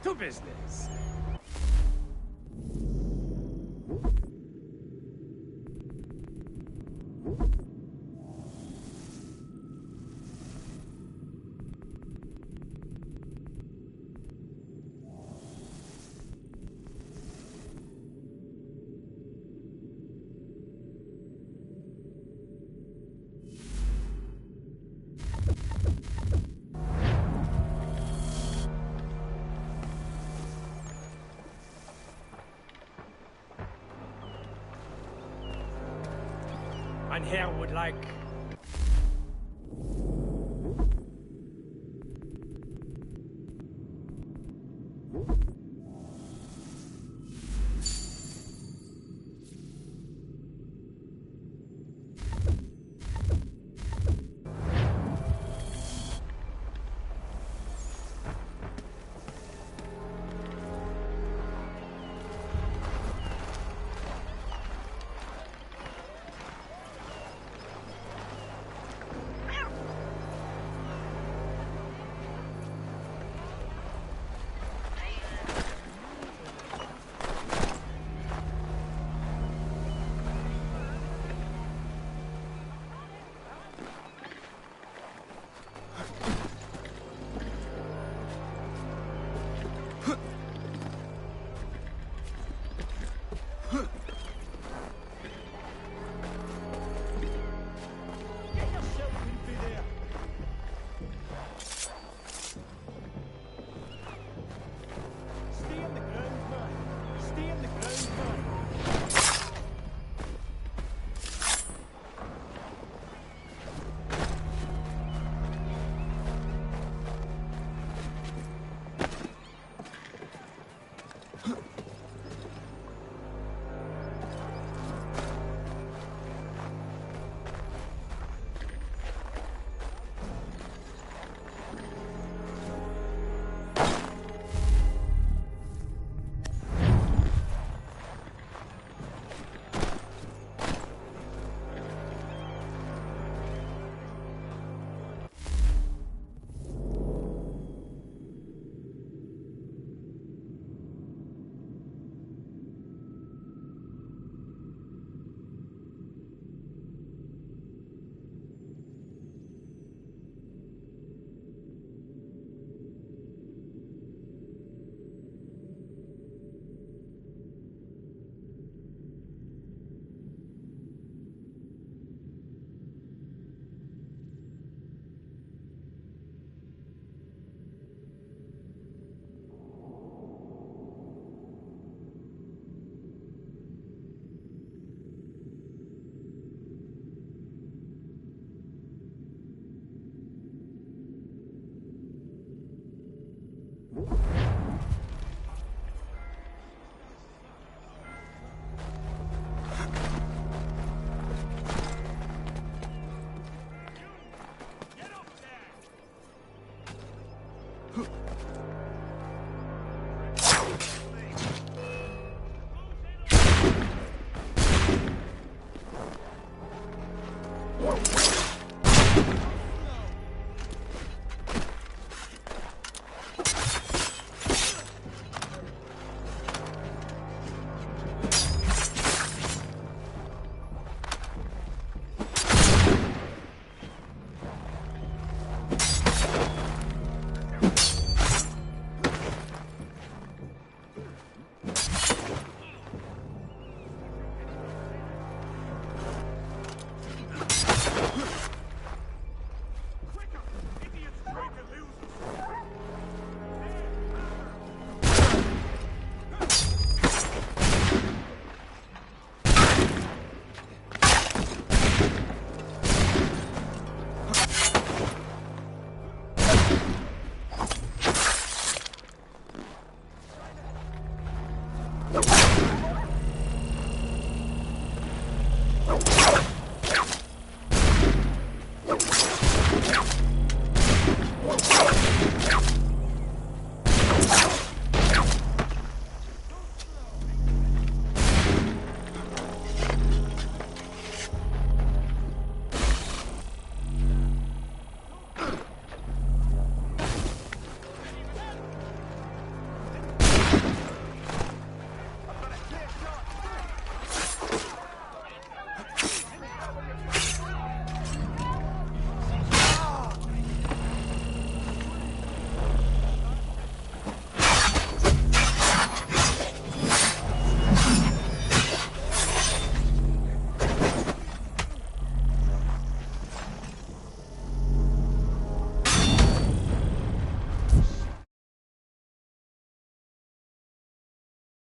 to business. Mein Herr would like...